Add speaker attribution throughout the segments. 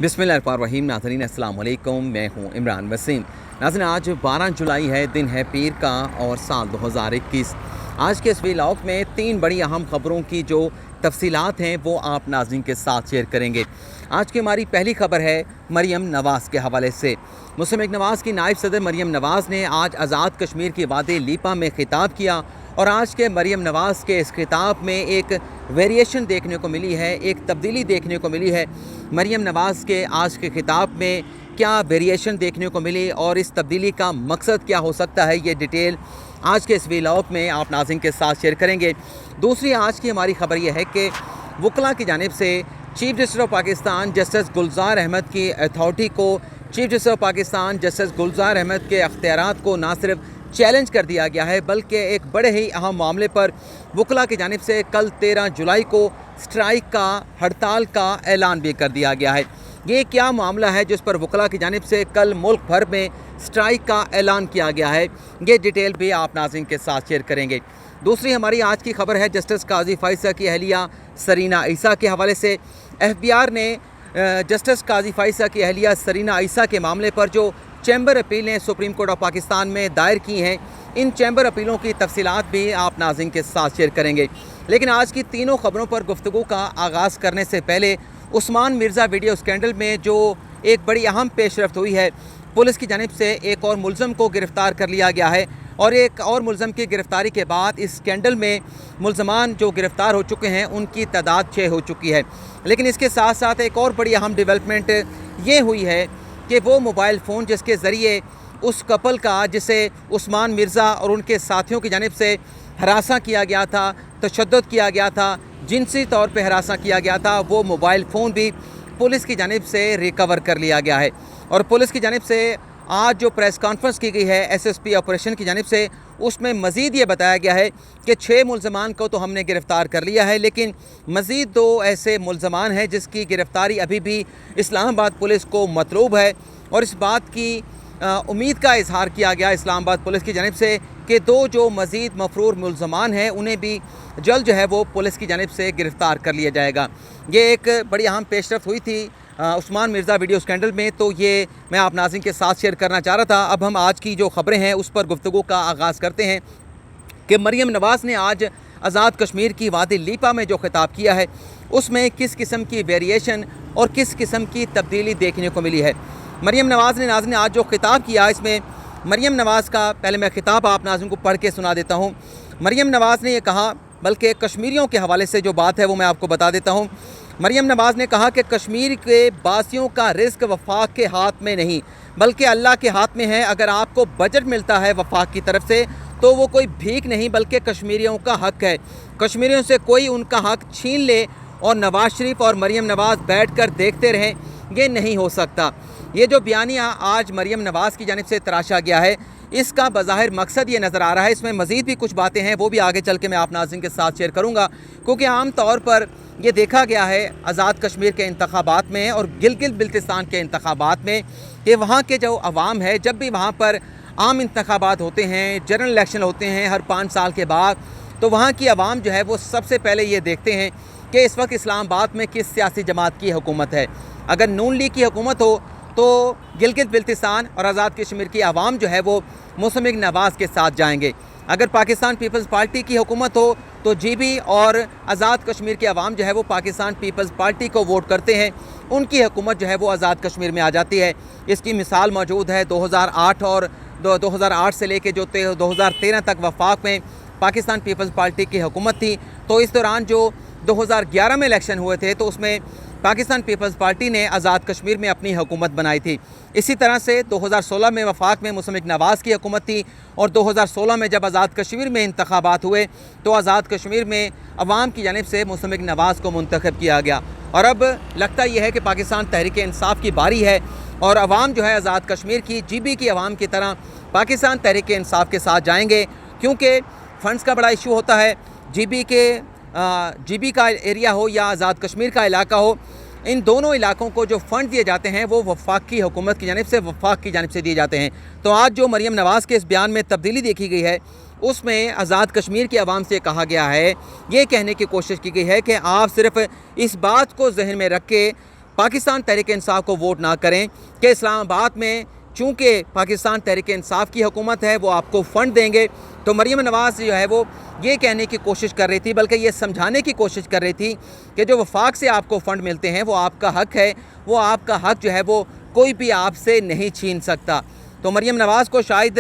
Speaker 1: बिस्मिल्लाहिर्रहमानिर्रहीम। नाज़रीन अस्सलाम वालेकुम, मैं हूँ इमरान वसीम। नाज़रीन आज 12 जुलाई है, दिन है पीर का और साल 2021। आज के इस व्लॉग में 3 बड़ी अहम ख़बरों की जो तफसीलात हैं वो आप नाज़रीन के साथ शेयर करेंगे। आज की हमारी पहली खबर है मरियम नवाज़ के हवाले से। मुस्लिम लीग नवाज़ की नायब सदर मरियम नवाज़ ने आज आज़ाद कश्मीर की वादी लीपा में खिताब किया और आज के मरियम नवाज़ के इस खिताब में एक वेरिएशन देखने को मिली है, एक तब्दीली देखने को मिली है। मरियम नवाज़ के आज के खिताब में क्या वेरिएशन देखने को मिली और इस तब्दीली का मकसद क्या हो सकता है, ये डिटेल आज के इस व्लॉग में आप नाज़रीन के साथ शेयर करेंगे। दूसरी आज की हमारी खबर यह है कि वकला की जानिब से chief justice of Pakistan justice Gulzar Ahmed की अथॉरिटी को, chief justice of Pakistan justice Gulzar Ahmed के अख्तियारात को ना सिर्फ चैलेंज कर दिया गया है बल्कि एक बड़े ही अहम मामले पर वकला की जानिब से कल 13 जुलाई को स्ट्राइक का, हड़ताल का ऐलान भी कर दिया गया है। ये क्या मामला है जिस पर वकला की जानिब से कल मुल्क भर में स्ट्राइक का ऐलान किया गया है, ये डिटेल भी आप नाज़रीन के साथ शेयर करेंगे। दूसरी हमारी आज की खबर है जस्टिस काजी फाइसा की अहलिया सरीना ईसा के हवाले से। FBI ने जस्टिस काजी फाइसा की अहलिया सरीना ईसा के मामले पर जो चैम्बर अपीलें सुप्रीम कोर्ट ऑफ पाकिस्तान में दायर की हैं, इन चैम्बर अपीलों की तफसीलात भी आप नाज़रीन के साथ शेयर करेंगे। लेकिन आज की तीनों खबरों पर गुफ्तगू का आगाज़ करने से पहले उस्मान मिर्ज़ा वीडियो स्कैंडल में जो एक बड़ी अहम पेशरफ्त हुई है, पुलिस की जानिब से एक और मुलज़म को गिरफ़्तार कर लिया गया है और एक और मुलज़म की गिरफ़्तारी के बाद इस स्कैंडल में मुलज़मान जो गिरफ़्तार हो चुके हैं उनकी तादाद 6 हो चुकी है। लेकिन इसके साथ साथ एक और बड़ी अहम डेवलपमेंट ये हुई है कि वो मोबाइल फ़ोन जिसके ज़रिए उस कपल का, जिसे उस्मान मिर्ज़ा और उनके साथियों की जानिब से हरासा किया गया था, तशद्दुद किया गया था, जिनसी तौर पे हरासा किया गया था, वो मोबाइल फ़ोन भी पुलिस की जानिब से रिकवर कर लिया गया है। और पुलिस की जानिब से आज जो प्रेस कॉन्फ्रेंस की गई है SSP ऑपरेशन की जानिब से, उसमें मज़ीद ये बताया गया है कि 6 मुलज़मान को तो हमने गिरफ़्तार कर लिया है, लेकिन मज़ीद 2 ऐसे मुलज़मान हैं जिसकी गिरफ़्तारी अभी भी इस्लामाबाद पुलिस को मतलूब है। और इस बात की उम्मीद का इजहार किया गया इस्लामाबाद पुलिस की जानिब से कि 2 जो मज़ीद मफरूर मुलज़मान हैं उन्हें भी जल्द जो है वो पुलिस की जानिब से गिरफ़्तार कर लिया जाएगा। ये एक बड़ी अहम पेशरफ्त हुई थी उस्मान मिर्ज़ा वीडियो स्कैंडल में, तो ये मैं आप नाज़रीन के साथ शेयर करना चाह रहा था। अब हम आज की जो ख़बरें हैं उस पर गुफ्तगू का आगाज़ करते हैं कि मरियम नवाज़ ने आज आज़ाद कश्मीर की वादी लीपा में जो खिताब किया है उसमें किस किस्म की वेरिएशन और किस किस्म की तब्दीली देखने को मिली है। मरियम नवाज़ ने नाज़रीन आज जो खिताब किया, इसमें मरियम नवाज़ का पहले मैं खिताब आप नाज़रीन को पढ़ के सुना देता हूँ। मरियम नवाज़ ने यह कहा, बल्कि कश्मीरियों के हवाले से जो बात है वो मैं आपको बता देता हूँ। मरियम नवाज़ ने कहा कि कश्मीर के बासियों का रिस्क वफाक के हाथ में नहीं बल्कि अल्लाह के हाथ में है। अगर आपको बजट मिलता है वफाक की तरफ से तो वो कोई भीख नहीं बल्कि कश्मीरियों का हक है। कश्मीरियों से कोई उनका हक छीन ले और नवाज शरीफ और मरियम नवाज़ बैठ कर देखते रहें, ये नहीं हो सकता। ये जो बयानिया आज मरियम नवाज़ की जानिब से तराशा गया है, इसका बज़ाहिर मकसद ये नज़र आ रहा है, इसमें मज़ीद भी कुछ बातें हैं वो भी आगे चल के मैं आप नाज़रीन के साथ शेयर करूँगा, क्योंकि आम तौर पर ये देखा गया है आज़ाद कश्मीर के इंतखाबात में और गिलगित बिल्तिस्तान के इंतखाबात में कि वहाँ के जो अवाम है, जब भी वहाँ पर आम इंतखाबात होते हैं, जनरल इलेक्शन होते हैं हर 5 साल के बाद, तो वहाँ की अवाम जो है वो सबसे पहले ये देखते हैं कि इस वक्त इस्लामाबाद में किस सियासी जमात की हुकूमत है। अगर नून लीग की हुकूमत हो तो गिलगित बिल्तिस्तान और आज़ाद कश्मीर की आवाम जो है वो मुस्लिम लीग नवाज़ के साथ जाएंगे। अगर पाकिस्तान पीपल्स पार्टी की हुकूमत हो तो GB और आज़ाद कश्मीर की आवाम जो है वो पाकिस्तान पीपल्स पार्टी को वोट करते हैं, उनकी हुकूमत जो है वो आज़ाद कश्मीर में आ जाती है। इसकी मिसाल मौजूद है 2008 और 2008 से लेके जो 2013 तक वफाक में पाकिस्तान पीपल्स पार्टी की हुकूमत थी। तो इस दौरान जो 2011 में इलेक्शन हुए थे तो उसमें पाकिस्तान पीपल्स पार्टी ने आज़ाद कश्मीर में अपनी हुकूमत बनाई थी। इसी तरह से 2016 में वफाक में मुस्लिम लीग नवाज़ की हुकूमत थी और 2016 में जब आज़ाद कश्मीर में इंतखाबात हुए तो आज़ाद कश्मीर में अवाम की जानिब से मुस्लिम लीग नवाज़ को मुंतखब किया गया। और अब लगता यह है कि पाकिस्तान तहरीक इंसाफ की बारी है और अवाम जो है आज़ाद कश्मीर की GB की अवाम की तरह पाकिस्तान तहरीक इंसाफ के साथ जाएंगे, क्योंकि फ़ंड्स का बड़ा इशू होता है। GB का एरिया हो या आज़ाद कश्मीर का इलाका हो, इन दोनों इलाकों को जो फ़ंड दिए जाते हैं वो वफाक की हुकूमत की जानिब से, वफाक की जानिब से दिए जाते हैं। तो आज जो मरियम नवाज़ के इस बयान में तब्दीली देखी गई है उसमें आज़ाद कश्मीर की आवाम से कहा गया है, ये कहने की कोशिश की गई है कि आप सिर्फ इस बात को जहन में रख के पाकिस्तान तहरीक इंसाफ को वोट ना करें कि इस्लामाबाद में चूँकि पाकिस्तान तहरीक इंसाफ की हुकूमत है, वो आपको फ़ंड देंगे। तो मरीम नवाज़ जो है वो ये कहने की कोशिश कर रही थी, बल्कि ये समझाने की कोशिश कर रही थी कि जो वफाक से आपको फ़ंड मिलते हैं वो आपका हक़ है, वो आपका हक़ जो है वो कोई भी आपसे नहीं छीन सकता। तो मरीम नवाज़ को शायद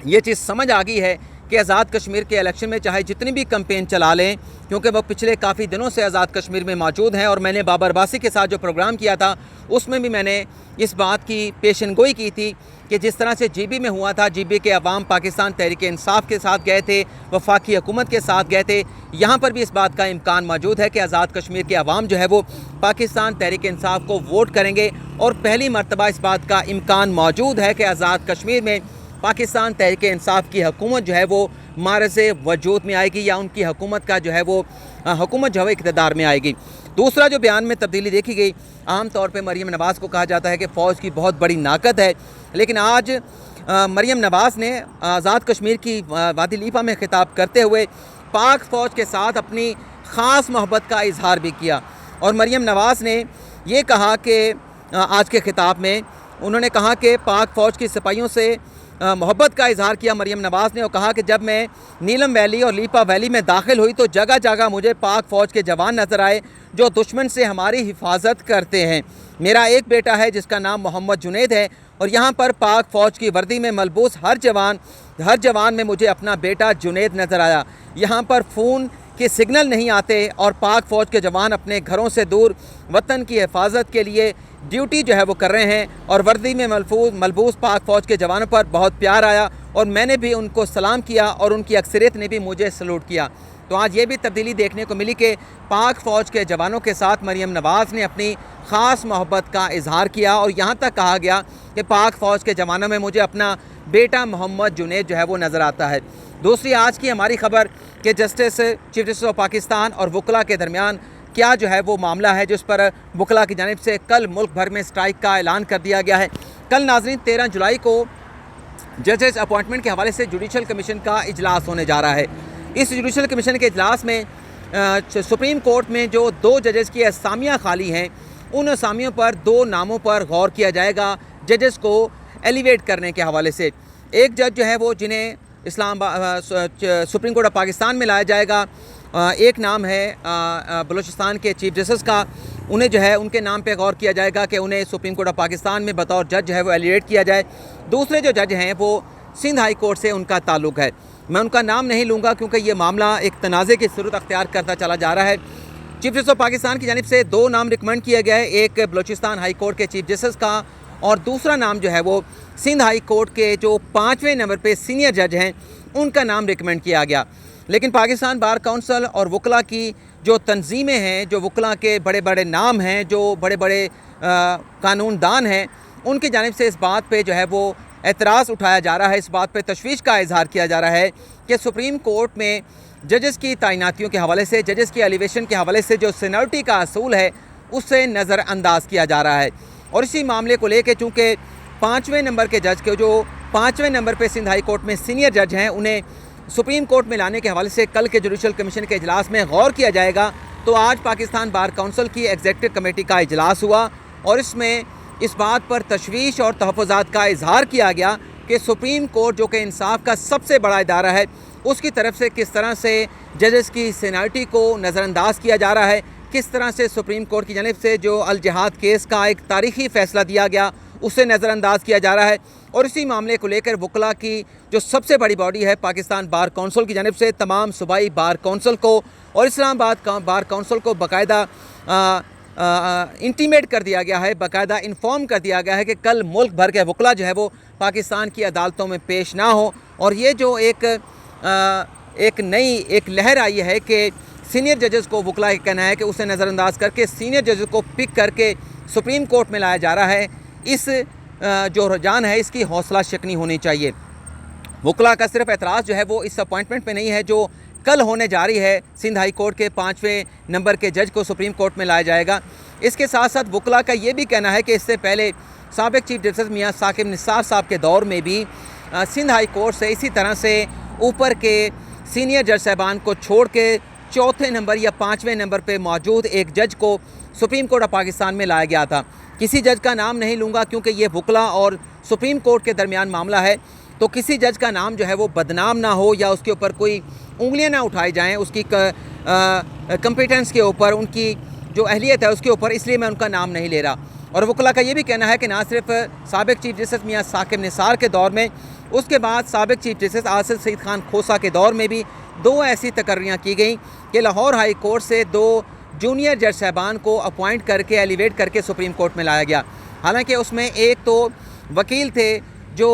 Speaker 1: ये चीज़ समझ आ गई है कि आज़ाद कश्मीर के इलेक्शन में चाहे जितनी भी कैंपेन चला लें, क्योंकि वो पिछले काफ़ी दिनों से आज़ाद कश्मीर में मौजूद हैं और मैंने बाबर अब्बासी के साथ जो प्रोग्राम किया था उसमें भी मैंने इस बात की पेशनगोई की थी कि जिस तरह से GB में हुआ था, GB के अवाम पाकिस्तान तहरीक इंसाफ के साथ गए थे, वफाकी हुकूमत के साथ गए थे। यहाँ पर भी इस बात का इम्कान मौजूद है कि आज़ाद कश्मीर के अवाम जो है वो पाकिस्तान तहरीक इंसाफ को वोट करेंगे और पहली मरतबा इस बात का इम्कान मौजूद है कि आज़ाद कश्मीर में पाकिस्तान तहरीक इंसाफ की हुकूमत जो है वो मारज़ वजूद में आएगी या उनकी हुकूमत का जो है वो हुकूमत जो है इक़्तिदार में आएगी। दूसरा जो बयान में तब्दीली देखी गई, आम तौर पे मरीम नवाज़ को कहा जाता है कि फ़ौज की बहुत बड़ी नाकत है, लेकिन आज मरीम नवाज़ ने आज़ाद कश्मीर की वादी लीपा में खिताब करते हुए पाक फ़ौज के साथ अपनी ख़ास मोहब्बत का इजहार भी किया। और मरीम नवाज़ ने ये कहा कि आज के खिताब में उन्होंने कहा कि पाक फ़ौज की सिपाहियों से मोहब्बत का इजहार किया मरीम नवाज़ ने और कहा कि जब मैं नीलम वैली और लीपा वैली में दाखिल हुई तो जगह जगह मुझे पाक फ़ौज के जवान नज़र आए जो दुश्मन से हमारी हिफाजत करते हैं। मेरा एक बेटा है जिसका नाम मोहम्मद जुनैद है और यहाँ पर पाक फ़ौज की वर्दी में मलबूस हर जवान में मुझे अपना बेटा जुनैद नज़र आया। यहाँ पर फ़ोन के सिग्नल नहीं आते और पाक फ़ौज के जवान अपने घरों से दूर वतन की हिफाजत के लिए ड्यूटी जो है वो कर रहे हैं और वर्दी में मलबूस पाक फ़ौज के जवानों पर बहुत प्यार आया और मैंने भी उनको सलाम किया और उनकी अक्सरियत ने भी मुझे सलूट किया। तो आज ये भी तब्दीली देखने को मिली कि पाक फ़ौज के जवानों के साथ मरीम नवाज़ ने अपनी ख़ास मोहब्बत का इजहार किया और यहाँ तक कहा गया कि पाक फ़ौज के जवानों में मुझे अपना बेटा मोहम्मद जुनैद जो है वो नज़र आता है। दूसरी आज की हमारी ख़बर कि चीफ जस्टिस ऑफ पाकिस्तान और वकला के दरमियान क्या जो है वो मामला है जिस पर वकला की जानिब से कल मुल्क भर में स्ट्राइक का ऐलान कर दिया गया है। कल नाज़रीन 13 जुलाई को जजेस अपॉइंटमेंट के हवाले से जुडिशल कमीशन का इजलास होने जा रहा है। इस जुडिशल कमीशन के इजलास में सुप्रीम कोर्ट में जो 2 जजेस की असामियाँ खाली हैं उन असामियों पर 2 नामों पर गौर किया जाएगा जजेस को एलिवेट करने के हवाले से। एक जज जो है वो जिन्हें सुप्रीम कोर्ट ऑफ पाकिस्तान में लाया जाएगा, एक नाम है बलूचिस्तान के चीफ जस्टिस का, उन्हें जो है उनके नाम पे गौर किया जाएगा कि उन्हें सुप्रीम कोर्ट ऑफ पाकिस्तान में बतौर जज जो है वो एलिवेट किया जाए। दूसरे जो जज हैं वो सिंध हाई कोर्ट से उनका ताल्लुक़ है। मैं उनका नाम नहीं लूँगा क्योंकि ये मामला एक तनाज़े की सूरत अख्तियार करता चला जा रहा है। चीफ जस्टिस ऑफ पाकिस्तान की जानिब से 2 नाम रिकमेंड किए गए, एक बलूचिस्तान हाई कोर्ट के चीफ जस्टिस का और दूसरा नाम जो है वो सिंध हाई कोर्ट के जो 5वें नंबर पे सीनियर जज हैं उनका नाम रिकमेंड किया गया। लेकिन पाकिस्तान बार काउंसिल और वकला की जो तंजीमें हैं, जो वकला के बड़े बड़े नाम हैं, जो बड़े बड़े कानूनदान हैं, उनकी जानिब से इस बात पे जो है वो एतराज़ उठाया जा रहा है, इस बात पे तशवीश का इजहार किया जा रहा है कि सुप्रीम कोर्ट में जजेस की तैनातियों के हवाले से, जजेस की एलिवेशन के हवाले से जो सीनियरिटी का असूल है उससे नज़रअंदाज किया जा रहा है। और इसी मामले को लेकर चूँकि 5वें नंबर के जज के जो 5वें नंबर पे सिंध हाई कोर्ट में सीनियर जज हैं उन्हें सुप्रीम कोर्ट में लाने के हवाले से कल के जुडिशल कमीशन के इजलास में गौर किया जाएगा। तो आज पाकिस्तान बार काउंसिल की एग्जीक्यूटिव कमेटी का इजलास हुआ और इसमें इस बात पर तशवीश और तहफ़्फ़ुज़ात का इजहार किया गया कि सुप्रीम कोर्ट जो कि इंसाफ का सबसे बड़ा इदारा है उसकी तरफ से किस तरह से जजेस की सीनियरिटी को नज़रअंदाज किया जा रहा है, किस तरह से सुप्रीम कोर्ट की जानिब से जो अल जिहाद केस का एक तारीख़ी फ़ैसला दिया गया उसे नज़रअंदाज किया जा रहा है। और इसी मामले को लेकर वकला की जो सबसे बड़ी बॉडी है पाकिस्तान बार काउंसिल की जानिब से तमाम सूबाई बार काउंसिल को और इस्लामाबाद बार काउंसिल को बाकायदा इंटीमेट कर दिया गया है, बाकायदा इन्फॉर्म कर दिया गया है कि कल मुल्क भर के वकला जो है वो पाकिस्तान की अदालतों में पेश ना हो। और ये जो एक नई लहर आई है कि सीनियर जजेस को वकला का कहना है कि उसे नज़रअंदाज करके सीनियर जजेस को पिक करके सुप्रीम कोर्ट में लाया जा रहा है। इस जो रुझान है इसकी हौसला शिकनी होनी चाहिए। वकला का सिर्फ एतराज़ जो है वो इस अपॉइंटमेंट पे नहीं है जो कल होने जा रही है, सिंध हाई कोर्ट के 5वें नंबर के जज को सुप्रीम कोर्ट में लाया जाएगा। इसके साथ साथ वकला का ये भी कहना है कि इससे पहले साबिक़ चीफ जस्टिस मियां साकिब निसार साहब के दौर में भी सिंध हाई कोर्ट से इसी तरह से ऊपर के सीनियर जज साहबान को छोड़ के 4थे नंबर या 5वें नंबर पे मौजूद एक जज को सुप्रीम कोर्ट ऑफ पाकिस्तान में लाया गया था। किसी जज का नाम नहीं लूँगा क्योंकि ये वकला और सुप्रीम कोर्ट के दरमियान मामला है, तो किसी जज का नाम जो है वो बदनाम ना हो या उसके ऊपर कोई उंगलियां ना उठाई जाएं उसकी कंपिटेंस के ऊपर, उनकी जो अहलियत है उसके ऊपर, इसलिए मैं उनका नाम नहीं ले रहा। और वकला का ये भी कहना है कि ना सिर्फ साबिक चीफ जस्टिस मियां साकिब निसार के दौर में, उसके बाद साबिक चीफ जस्टिस आसिफ सईद खान खोसा के दौर में भी 2 ऐसी तकर्रियाँ की गई कि लाहौर हाई कोर्ट से 2 जूनियर जज साहबान को अपॉइंट करके एलिवेट करके सुप्रीम कोर्ट में लाया गया। हालांकि उसमें एक तो वकील थे जो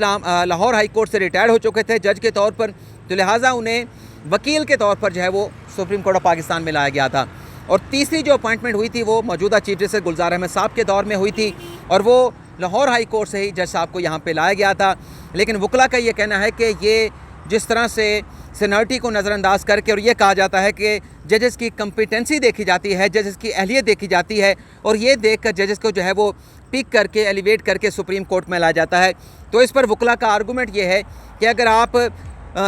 Speaker 1: लाहौर हाई कोर्ट से रिटायर्ड हो चुके थे जज के तौर पर, तो लिहाजा उन्हें वकील के तौर पर जो है वो सुप्रीम कोर्ट ऑफ पाकिस्तान में लाया गया था। और तीसरी जो अपॉइंटमेंट हुई थी वो मौजूदा चीफ जस्टिस गुलजार अहमद साहब के दौर में हुई थी और वो लाहौर हाई कोर्ट से ही जज साहब को यहाँ पे लाया गया था। लेकिन वकला का ये कहना है कि ये जिस तरह से सीनियरिटी को नज़रअंदाज करके और ये कहा जाता है कि जजेस की कम्पिटेंसी देखी जाती है, जजेस की अहलियत देखी जाती है और ये देख कर जजेस को जो है वो पिक करके एलिवेट करके सुप्रीम कोर्ट में लाया जाता है। तो इस पर वकला का आर्गूमेंट ये है कि अगर आप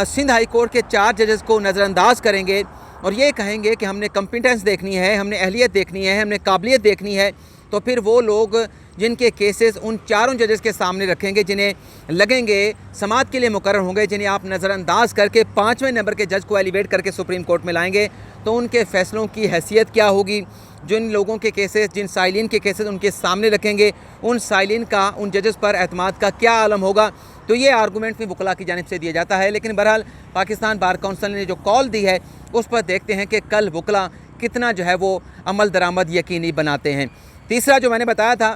Speaker 1: सिंध हाई कोर्ट के 4 जजेस को नज़रअंदाज करेंगे और ये कहेंगे कि हमने कम्पिटेंस देखनी है, हमने अहलियत देखनी है, हमने काबिलियत देखनी है, तो फिर वो लोग जिनके केसेस उन 4 जजेस के सामने रखेंगे, जिन्हें लगेंगे समाअत के लिए मुकर्रर होंगे, जिन्हें आप नज़रअंदाज करके 5वें नंबर के जज को एलिवेट करके सुप्रीम कोर्ट में लाएंगे, तो उनके फ़ैसलों की हैसियत क्या होगी। जिन लोगों के केसेस, जिन साइलिन के केसेस उनके सामने रखेंगे, उन साइलिन का, उन जजेस पर एतमाद का क्या आलम होगा। तो ये आर्गूमेंट भी वकला की जानिब से दिया जाता है। लेकिन बहरहाल पाकिस्तान बार काउंसिल ने जो कॉल दी है उस पर देखते हैं कि कल वकला कितना जो है वो अमल दरामद यकीनी बनाते हैं। तीसरा जो मैंने बताया था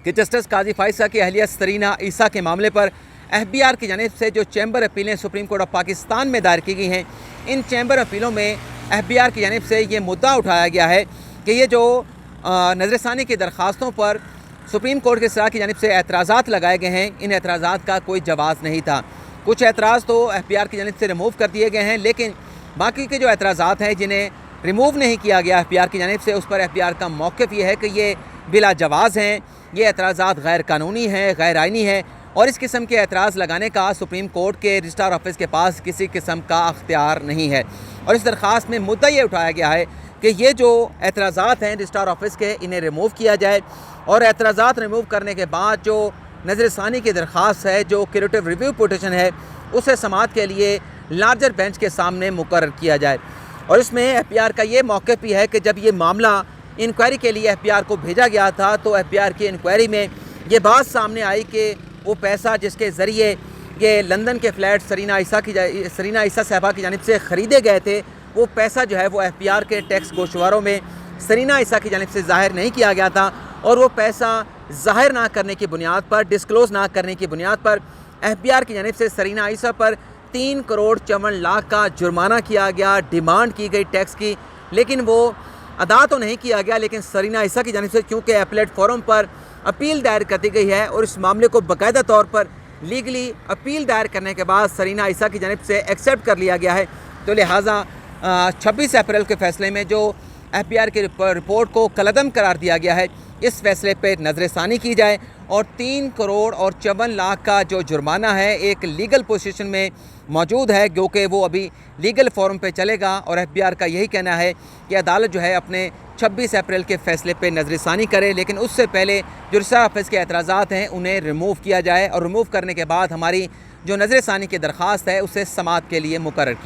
Speaker 1: कि जस्टिस काजी फाइसा की अहलिया सरीना ईसा के मामले पर FBR की जानिब से जो चैम्बर अपीलें सुप्रीम कोर्ट ऑफ पाकिस्तान में दायर की गई हैं, इन चैम्बर अपीलों में FBR की जानिब से ये मुद्दा उठाया गया है कि ये जो नज़रसानी की दरख्वास्तों पर सुप्रीम कोर्ट के सराह की जानिब से एतराज़ात लगाए गए हैं, इन एतराज़ात का कोई जवाज़ नहीं था। कुछ एतराज़ तो FBR की जानिब से रिमूव कर दिए गए हैं, लेकिन बाकी के जो एतराज़ात हैं जिन्हें रिमूव नहीं किया गया FBR की जानिब से, उस पर FBR का मौक़िफ़ ये है कि ये बिला जवाज़ हैं, ये एतराज़ात गैर कानूनी हैं, गैर आइनी हैं और इस किस्म के एतराज़ लगाने का सुप्रीम कोर्ट के रजिस्ट्रार ऑफिस के पास किसी किस्म का अख्तियार नहीं है। और इस दरख्वास्त में मुद्दा ये उठाया गया है कि ये जो एतराज़ात हैं रजिस्ट्रार ऑफिस के, इन्हें रिमूव किया जाए और एतराज़ात रिमूव करने के बाद जो नज़रसानी की दरख्वास्त है, जो क्यूरेटिव रिव्यू पिटीशन है, उसे समाअत के लिए लार्जर बेंच के सामने मुकर्रर किया जाए। और इसमें FBR का ये मौक़िफ़ भी है कि जब ये मामला इंक्वायरी के लिए FBR को भेजा गया था तो FBR की इंक्वायरी में ये बात सामने आई कि वो पैसा जिसके ज़रिए ये लंदन के फ्लैट सरीना ईसा साहबा की जानिब से ख़रीदे गए थे, वो पैसा जो है वो FBR के टैक्स गोशवारों में सरीना ईसा की जानिब से ज़ाहिर नहीं किया गया था और वो पैसा ज़ाहिर ना करने की बुनियाद पर, डिस्क्लोज़ ना करने की बुनियाद पर FBR की जानिब से सरीना ईसा पर 3 करोड़ 54 लाख का जुर्माना किया गया, डिमांड की गई टैक्स की, लेकिन वो अदा तो नहीं किया गया। लेकिन सरीना ईसा की जानिब से चूँकि अपीलेट फोरम पर अपील दायर कर दी गई है और इस मामले को बाकायदा तौर पर लीगली अपील दायर करने के बाद सरीना ईसा की जानिब से एक्सेप्ट कर लिया गया है, तो लिहाजा 26 अप्रैल के फ़ैसले में जो FBR की रिपोर्ट को कलअदम करार दिया गया है, इस फैसले पर नज़रसानी की जाए और 3 करोड़ और 54 लाख का जो जुर्माना है एक लीगल पोजीशन में मौजूद है, क्योंकि वो अभी लीगल फोरम पे चलेगा। और FBR का यही कहना है कि अदालत जो है अपने 26 अप्रैल के फ़ैसले पे नज़रसानी करे, लेकिन उससे पहले जो रजिस्ट्रार ऑफिस के एतराज़ात हैं उन्हें रिमूव किया जाए और रिमूव करने के बाद हमारी जो नज़रसानी की दरख्वास्त है उसे समाअत के लिए मुकर्रर किया